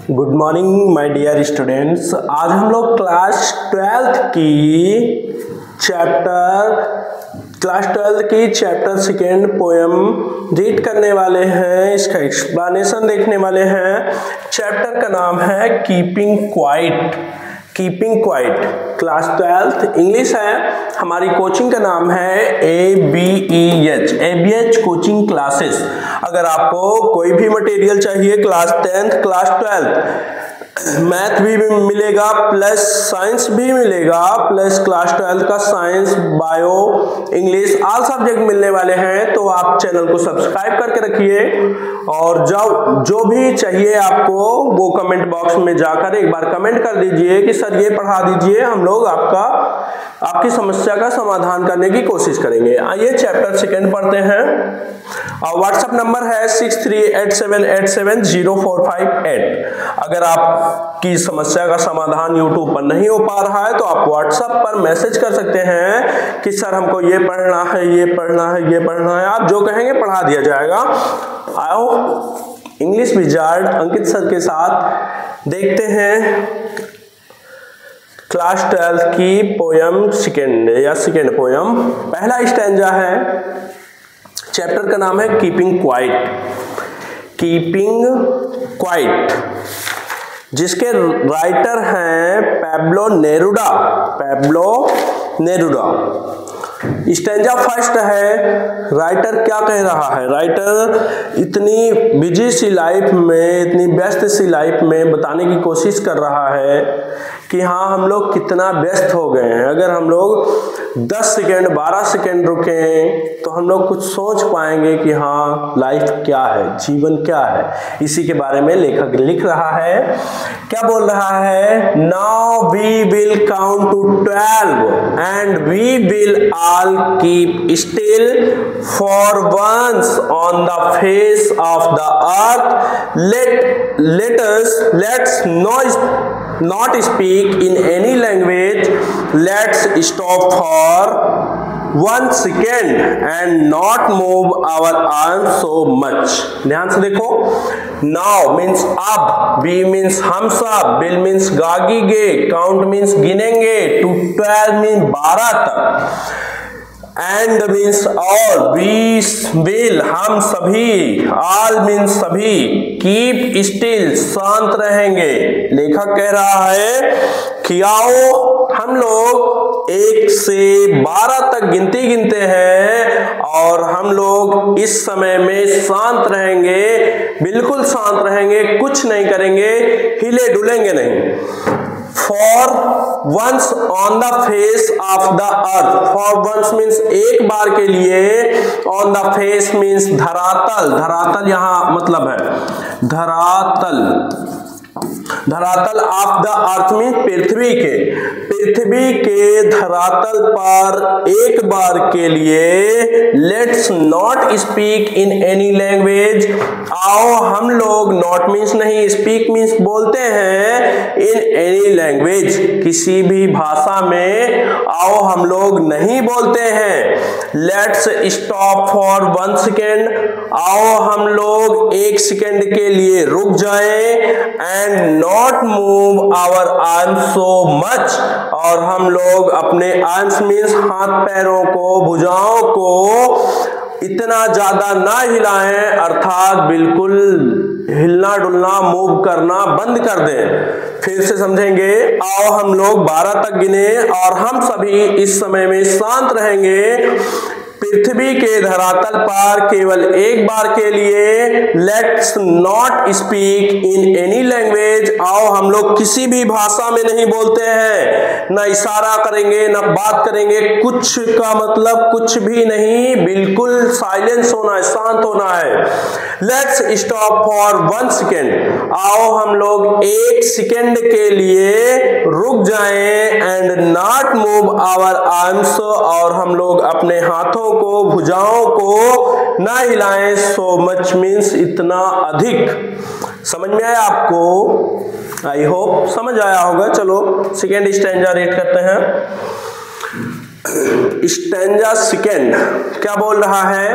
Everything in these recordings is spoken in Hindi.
Good morning my dear students. आज हम लोग क्लास 12th की चैप्टर सेकेंड पोएम रीड करने वाले हैं। इसका एक्सप्लेनेशन देखने वाले हैं। चैप्टर का नाम है keeping quiet. Keeping quiet class 12th English है। हमारी कोचिंग का नाम है ABH कोचिंग क्लासेस। अगर आपको कोई भी मटेरियल चाहिए class 10th class 12th math भी मिलेगा प्लस साइंस भी मिलेगा प्लस क्लास 12 का science bio English all subject मिलने वाले हैं। तो आप चैनल को सब्सक्राइब करके रखिए और जो भी चाहिए आपको वो कमेंट बॉक्स में जाकर एक बार कमेंट कर दीजिए कि सर ये पढ़ा दीजिए। हम लोग आपकी समस्या का समाधान करने की कोशिश करेंगे। आइए चैप्टर सेकेंड पढ़ते हैं। व्हाट्सएप नंबर है 6387870458। अगर आपकी समस्या का समाधान यूट्यूब पर नहीं हो पा रहा है तो आप व्हाट्सएप पर मैसेज कर सकते हैं कि सर हमको ये पढ़ना है, ये पढ़ना है, ये पढ़ना है। आप जो कहेंगे पढ़ा दिया जाएगा। आओ इंग्लिश विजार्ड अंकित सर के साथ देखते हैं क्लास 12 की पोयम सेकेंड पोयम। पहला स्टैंजा है, चैप्टर का नाम है कीपिंग क्वाइट। कीपिंग क्वाइट जिसके राइटर हैं पैब्लो नेरुदा। स्टैंजा फर्स्ट है। राइटर क्या कह रहा है? राइटर इतनी बिजी सी लाइफ में, इतनी व्यस्त सी लाइफ में बताने की कोशिश कर रहा है कि हाँ हम लोग कितना व्यस्त हो गए हैं। अगर हम लोग 10 सेकेंड 12 सेकेंड रुकें तो हम लोग कुछ सोच पाएंगे कि हाँ लाइफ क्या है, जीवन क्या है। इसी के बारे में लेखक लिख रहा है। क्या बोल रहा है? Now we will count to 12 and we will all keep still for once on the face of the earth. Let's not speak in any language. Let's stop for 1 second and not move our arms so much. ध्यान से देखो। Now means अब, we means हम सब, will means गागीगे, count means गिनेंगे, to 12 means 12 तक, and means all, we will हम सभी, all means सभी, keep still शांत रहेंगे। लेखक कह रहा है कि आओ हम लोग 1 से 12 तक गिनती गिनते हैं और हम लोग इस समय में शांत रहेंगे, बिल्कुल शांत रहेंगे, कुछ नहीं करेंगे, हिले डुलेंगे नहीं। For once on the face of the earth. For once means एक बार के लिए, on the face means धरातल। धरातल यहाँ मतलब है धरातल ऑफ द अर्थ मीन पृथ्वी के धरातल पर एक बार के लिए। Let's not speak in any language. आओ हम लोग, नॉट मीन्स नहीं, स्पीक मीन्स बोलते हैं, इन एनी लैंग्वेज किसी भी भाषा में आओ हम लोग नहीं बोलते हैं। Let's stop for 1 second. आओ हम लोग 1 सेकेंड के लिए रुक जाएं। And not move our arms so much. और हम लोग अपने आर्म्स मीन्स हाथ पैरों को, भुजाओं को इतना ज्यादा ना हिलाएं, अर्थात बिल्कुल हिलना डुलना मूव करना बंद कर दें। फिर से समझेंगे। आओ हम लोग 12 तक गिने और हम सभी इस समय में शांत रहेंगे पृथ्वी के धरातल पर केवल एक बार के लिए। Let's not speak in any language. आओ हम लोग किसी भी भाषा में नहीं बोलते हैं, ना इशारा करेंगे, ना बात करेंगे, कुछ का मतलब कुछ भी नहीं, बिल्कुल साइलेंस होना है, शांत होना है। Let's stop for 1 second. आओ हम लोग 1 सेकेंड के लिए रुक जाएं। And not move our arms. और हम लोग अपने हाथों को, भुजाओं को ना हिलाएं। सो मच मीन्स इतना अधिक। समझ में आया आपको? आई होप समझ आया होगा। चलो सेकेंड स्टैंजा रीड करते हैं। स्टैंजा सेकेंड क्या बोल रहा है?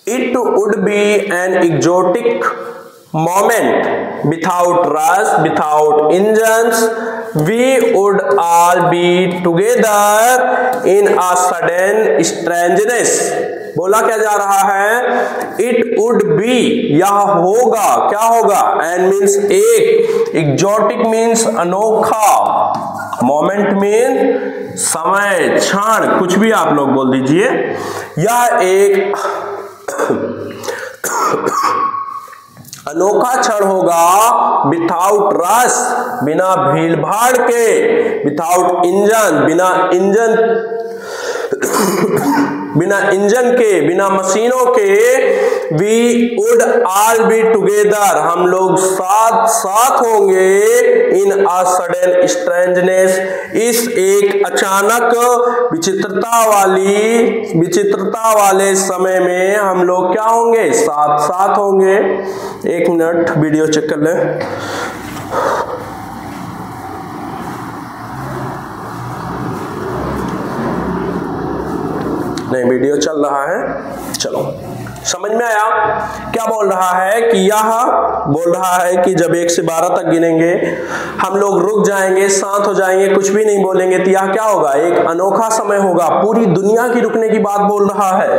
It would be an exotic moment, without rush, without engines, we would all be together in a sudden strangeness. बोला क्या जा रहा है? It would be, यह होगा, क्या होगा? And means एक, exotic means अनोखा, moment means समय, क्षण, कुछ भी आप लोग बोल दीजिए। यह एक अनोखा क्षण होगा, विथाउट रश, बिना भीड़ भाड़ के, विथाउट इंजन, बिना इंजन के, बिना मशीनों के, we would all be together, हम लोग साथ साथ होंगे, इन अ सडन स्ट्रेंजनेस, इस एक अचानक विचित्रता वाले समय में हम लोग क्या होंगे? साथ साथ होंगे। एक मिनट वीडियो चेक कर लें। नहीं, वीडियो चल रहा है, चलो समझ में आया क्या बोल रहा है? कि यह बोल रहा है कि जब 1 से 12 तक गिनेंगे हम लोग रुक जाएंगे, शांत हो जाएंगे, कुछ भी नहीं बोलेंगे, तो यह क्या होगा? एक अनोखा समय होगा। पूरी दुनिया की रुकने की बात बोल रहा है,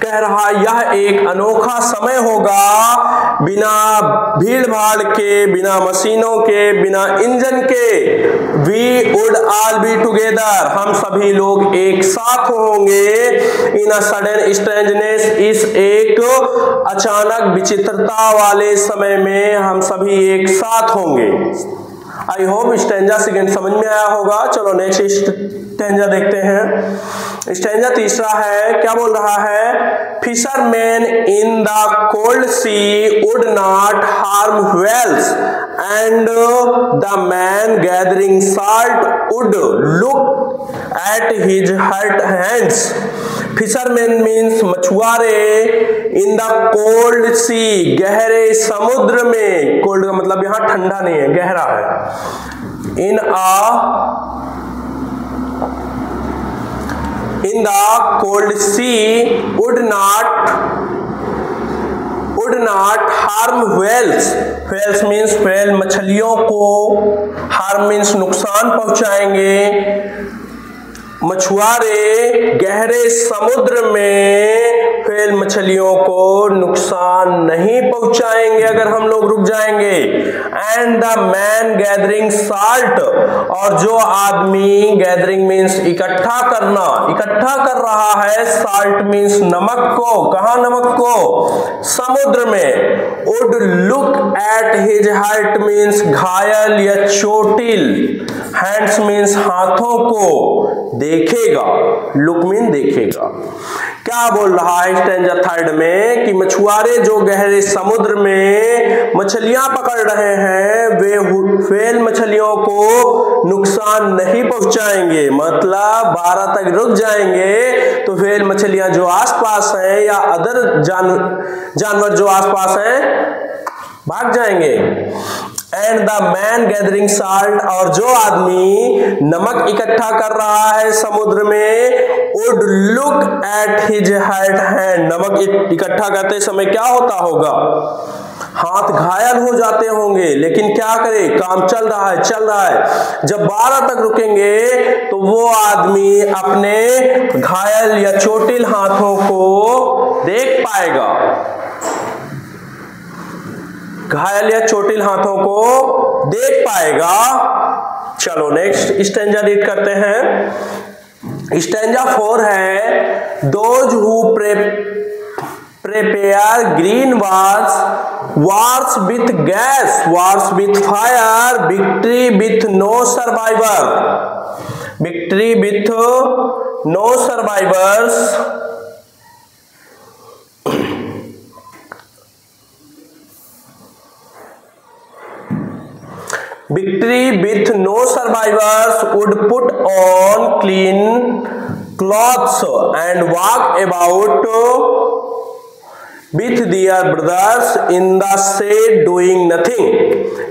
कह रहा है यह एक अनोखा समय होगा, बिना भीड़ भाड़ के, बिना मशीनों के, बिना इंजन के, we would all be together, हम सभी लोग एक साथ होंगे, इन अ सडन स्ट्रेंजनेस, इस एक अचानक विचित्रता वाले समय में हम सभी एक साथ होंगे। आई होप स्टैंजा सेकंड समझ में आया होगा। चलो नेक्स्ट स्टैंजा देखते हैं। स्टैंजा तीसरा है, क्या बोल रहा है? Fisherman in the cold sea would not harm whales and the man gathering salt would look at his hurt hands. Fisherman means मछुआरे, इन द कोल्ड सी, गहरे समुद्र में, कोल्ड का मतलब यहां ठंडा नहीं है, गहरा है। In the cold sea would not harm whales, whales means whale, मछलियों को, हार्म मीन्स नुकसान पहुंचाएंगे। मछुआरे गहरे समुद्र में व्हेल मछलियों को नुकसान नहीं पहुंचाएंगे अगर हम लोग रुक जाएंगे। And the man gathering salt, और जो आदमी, गैदरिंग मीन्स इकट्ठा करना, इकट्ठा कर रहा है, साल्ट मीन्स नमक को, कहां नमक को? समुद्र में। Would look at his hurt means घायल या चोटिल, हैंड्स मीन्स हाथों को देखेगा, लुक मीन देखेगा। क्या बोल रहा है स्टैंजा थर्ड में? कि मछुआरे जो गहरे समुद्र में मछलियां पकड़ रहे हैं, वे व्हेल मछलियों को नुकसान नहीं पहुंचाएंगे, मतलब 12 तक रुक जाएंगे तो व्हेल मछलियां जो आसपास हैं या अदर जानवर जो आसपास हैं भाग जाएंगे। And the man gathering salt, और जो आदमी नमक इकट्ठा कर रहा है समुद्र में, would look at his hurt hand, नमक इकट्ठा करते समय क्या होता होगा? हाथ घायल हो जाते होंगे, लेकिन क्या करे, काम चल रहा है। जब 12 तक रुकेंगे तो वो आदमी अपने घायल या चोटिल हाथों को देख पाएगा, घायल या चोटिल हाथों को देख पाएगा। चलो नेक्स्ट स्टैंजा रीड करते हैं। स्टैंजा 4 है, those who prepare green wars with gas, wars with fire, victory with no survivor, victory with no survivors, victory with no survivors would put on clean clothes and walk about with their brothers in the shade doing nothing।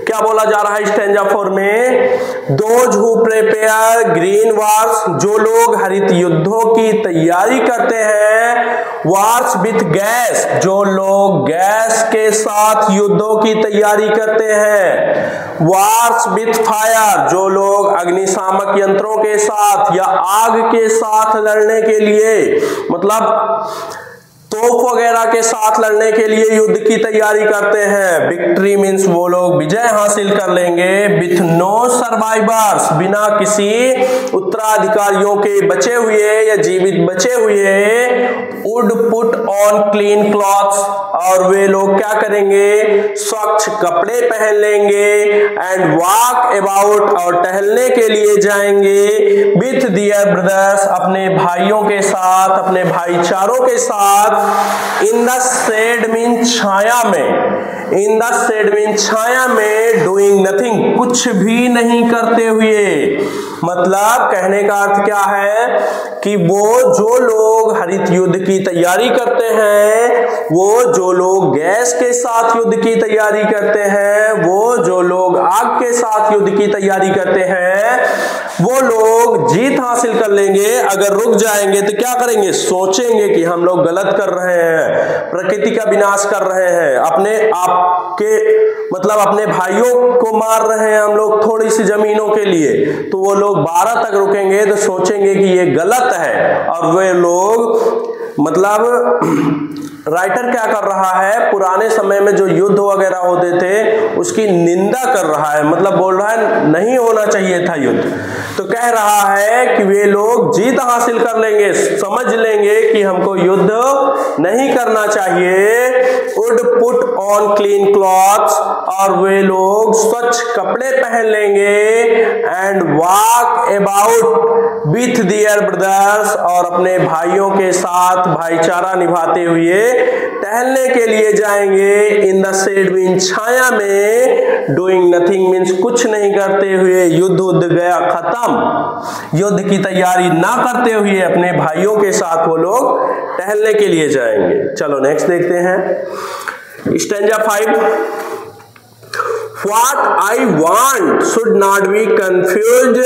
क्या बोला जा रहा है स्टैंजा 4 में? Those who prepare green wars, जो लोग हरित युद्धों की तैयारी करते हैं, wars with gas, जो लोग गैस के साथ युद्धों की तैयारी करते हैं, wars with fire, जो लोग अग्निशामक यंत्रों के साथ या आग के साथ लड़ने के लिए, मतलब तोप वगैरह के साथ लड़ने के लिए युद्ध की तैयारी करते हैं। विक्ट्री मीन्स वो लोग विजय हासिल कर लेंगे। विथ नो सर्वाइवर्स, बिना किसी उत्तराधिकारियों के बचे हुए या जीवित बचे हुए, would put on clean clothes, और वे लोग क्या करेंगे? स्वच्छ कपड़े पहन लेंगे। एंड वॉक अबाउट, और टहलने के लिए जाएंगे। विथ दियर ब्रदर्स, अपने भाइयों के साथ, अपने भाईचारों के साथ। इन द शेड मीन छाया में, इन द शेड मीन छाया में, डूइंग नथिंग, कुछ भी नहीं करते हुए। मतलब कहने का अर्थ क्या है कि वो जो लोग हरित युद्ध की तैयारी करते हैं, वो जो लोग गैस के साथ युद्ध की तैयारी करते हैं, वो जो लोग आग के साथ युद्ध की तैयारी करते हैं, वो लोग जीत हासिल कर लेंगे। अगर रुक जाएंगे तो क्या करेंगे? सोचेंगे कि हम लोग गलत कर रहे हैं, प्रकृति का विनाश कर रहे हैं, अपने आप के मतलब अपने भाइयों को मार रहे हैं हम लोग थोड़ी सी जमीनों के लिए। तो वो लोग 12 तक रुकेंगे तो सोचेंगे कि ये गलत है, और वे लोग मतलब राइटर क्या कर रहा है? पुराने समय में जो युद्ध वगैरह होते थे उसकी निंदा कर रहा है, मतलब बोल रहा है नहीं होना चाहिए था युद्ध। तो कह रहा है कि वे लोग जीत हासिल कर लेंगे, समझ लेंगे कि हमको युद्ध नहीं करना चाहिए। Would put on clean clothes, और वे लोग स्वच्छ कपड़े पहन लेंगे। And walk about with their brothers, और अपने भाइयों के साथ भाईचारा निभाते हुए टहलने के लिए जाएंगे। इन द शेड मीन छाया में, डूइंग नथिंग मीन्स कुछ नहीं करते हुए। युद्ध गया खत्म, युद्ध की तैयारी ना करते हुए अपने भाइयों के साथ वो लोग टहलने के लिए जाएंगे। चलो नेक्स्ट देखते हैं stanza 5। What I want should not be confused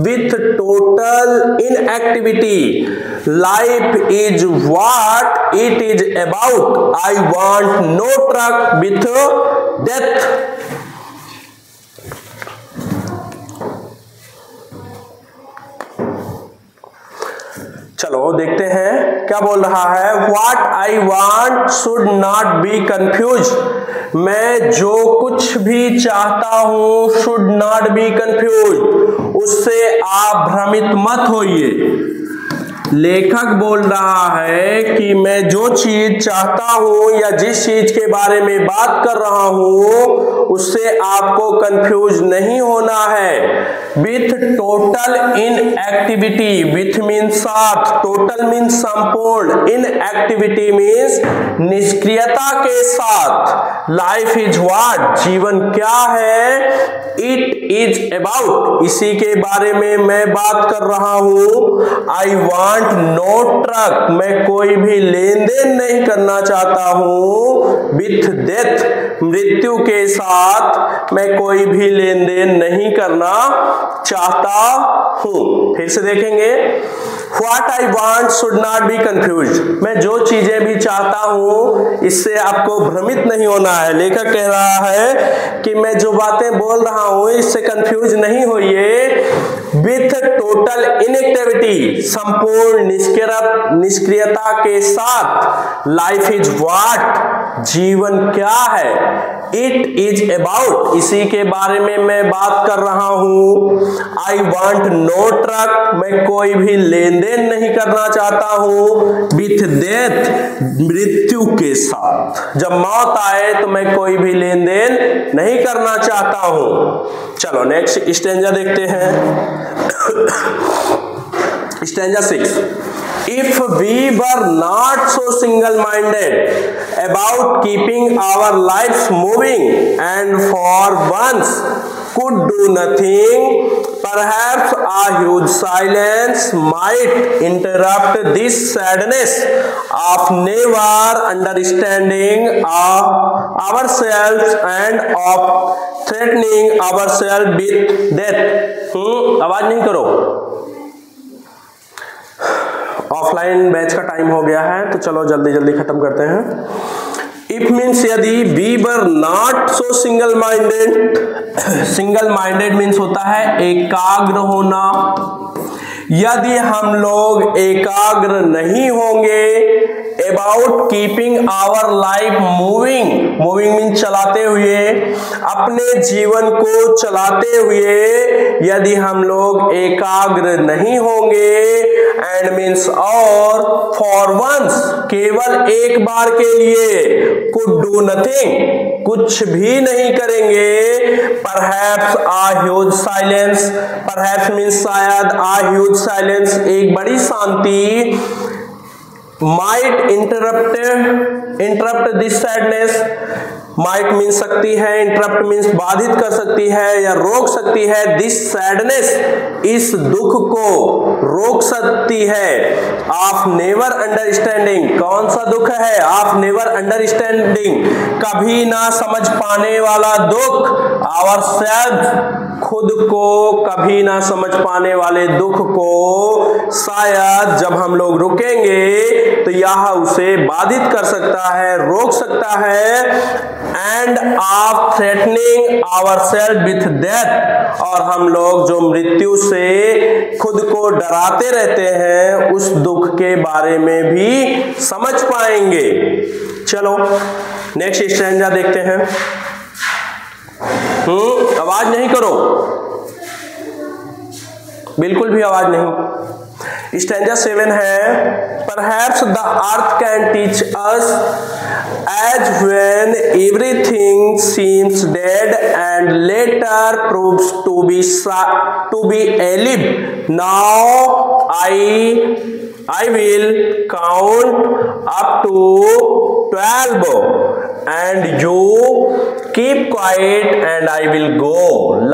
with total inactivity. Life is what it is about. I want no truck with death. चलो देखते हैं क्या बोल रहा है। What I want should not be confused, मैं जो कुछ भी चाहता हूं should not be confused, उससे आप भ्रमित मत होइए। लेखक बोल रहा है कि मैं जो चीज चाहता हूं या जिस चीज के बारे में बात कर रहा हूं उससे आपको कंफ्यूज नहीं होना है। With total in activity, with means साथ, टोटल मीन्स संपूर्ण, इन एक्टिविटी मीन्स निष्क्रियता के साथ। लाइफ इज व्हाट, जीवन क्या है? इट इज अबाउट, इसी के बारे में मैं बात कर रहा हूं। आई वांट नो ट्रक, मैं कोई भी लेन देन नहीं करना चाहता हूं। विथ डेथ, मृत्यु के साथ मैं कोई भी लेन देन नहीं करना चाहता हूं। फिर से देखेंगे। What I want should not be confused, मैं जो चीजें भी चाहता हूं इससे आपको भ्रमित नहीं होना है। लेखक कह रहा है कि मैं जो बातें बोल रहा हूं इससे कंफ्यूज नहीं होइए। विथ टोटल इनएक्टिविटी, संपूर्ण निष्क्रियता के साथ। लाइफ इज व्हाट, जीवन क्या है? इट इज अबाउट, इसी के बारे में मैं बात कर रहा हूं। आई वांट नो ट्रक, मैं कोई भी लेन देन नहीं करना चाहता हूं। विथ डेथ, मृत्यु के साथ, जब मौत आए तो मैं कोई भी लेन देन नहीं करना चाहता हूं। चलो नेक्स्ट स्टैंजा देखते हैं। Stanza 6। If we were not so single-minded about keeping our lives moving, and for once could do nothing. Perhaps a huge silence might interrupt this sadness of never understanding ourselves and of threatening ourselves with death. आवाज नहीं करो, ऑफलाइन बैच का टाइम हो गया है, तो चलो जल्दी जल्दी खत्म करते हैं। इफ मीन्स यदि, we were not so single minded. Single minded means होता है एकाग्र होना। यदि हम लोग एकाग्र नहीं होंगे about keeping our life moving, moving means चलाते हुए, अपने जीवन को चलाते हुए यदि हम लोग एकाग्र नहीं होंगे, एंड मीन्स और फॉर वंस, केवल एक बार के लिए, कुड डू नथिंग, कुछ भी नहीं करेंगे, perhaps a huge silence, perhaps means शायद, आ ह्यूज साइलेंस एक बड़ी शांति, might interrupt this sadness, might means सकती है, इंटरप्ट मीन्स बाधित कर सकती है या रोक सकती है, दिस सैडनेस इस दुख को रोक सकती है, ऑफ नेवर अंडरस्टैंडिंग, कौन सा दुख है, ऑफ नेवर अंडरस्टैंडिंग, कभी ना समझ पाने वाला दुख, आवर सेल्फ, खुद को कभी ना समझ पाने वाले दुख को शायद जब हम लोग रुकेंगे तो यह उसे बाधित कर सकता है, रोक सकता है, and of threatening ourselves with death, और हम लोग जो मृत्यु से खुद को डराते रहते हैं उस दुख के बारे में भी समझ पाएंगे। चलो नेक्स्ट स्टैंजा देखते हैं। आवाज नहीं करो, बिल्कुल भी आवाज नहीं। स्टैंजा 7 है, perhaps the earth can teach us as when everything seems dead and later proves to be alive. Now I will count up to 12 and you keep quiet and I will go.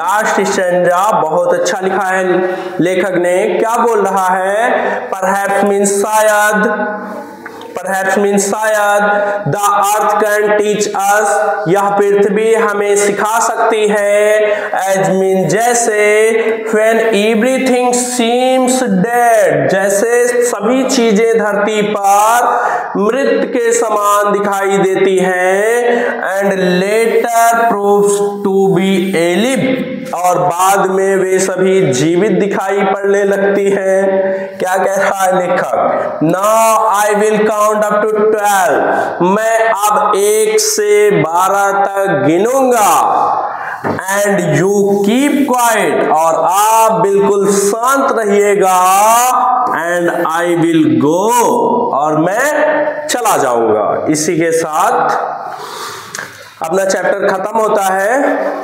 Last stanza बहुत अच्छा लिखा है लेखक ने। क्या बोल रहा है? परहैप्स मीन्स शायद, परहैप्स मीन्स शायद, the earth can teach us, यह पृथ्वी हमें सिखा सकती है, एज मीन जैसे, व्हेन एवरीथिंग सीम्स डेड, जैसे सभी चीजें धरती पर मृत के समान दिखाई देती हैं, and later proves to be alive, और बाद में वे सभी जीवित दिखाई पड़ने लगती हैं। क्या कह रहा है लेखक? Now I will count up to 12, मैं अब 1 से 12 तक गिनूंगा, एंड यू कीप क्वाइट, और आप बिल्कुल शांत रहिएगा, एंड आई विल गो, और मैं चला जाऊंगा। इसी के साथ अपना चैप्टर खत्म होता है।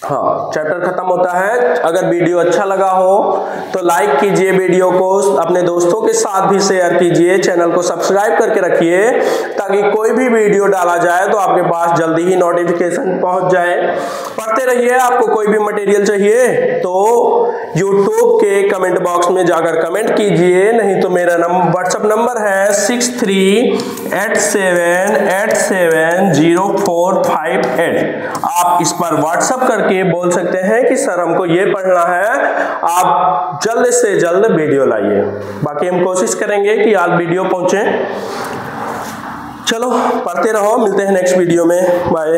हाँ, चैप्टर खत्म होता है। अगर वीडियो अच्छा लगा हो तो लाइक कीजिए, वीडियो को अपने दोस्तों के साथ भी शेयर कीजिए, चैनल को सब्सक्राइब करके रखिए ताकि कोई भी वीडियो डाला जाए तो आपके पास जल्दी ही नोटिफिकेशन पहुंच जाए। पढ़ते रहिए। आपको कोई भी मटेरियल चाहिए तो यूट्यूब के कमेंट बॉक्स में जाकर कमेंट कीजिए, नहीं तो मेरा व्हाट्सएप नंबर है 6387870458। आप इस पर व्हाट्सएप करके बोल सकते हैं कि सर हमको ये पढ़ना है, आप जल्द से जल्द वीडियो लाइए। बाकी हम कोशिश करेंगे कि आज वीडियो पहुंचे। चलो पढ़ते रहो, मिलते हैं नेक्स्ट वीडियो में। बाय।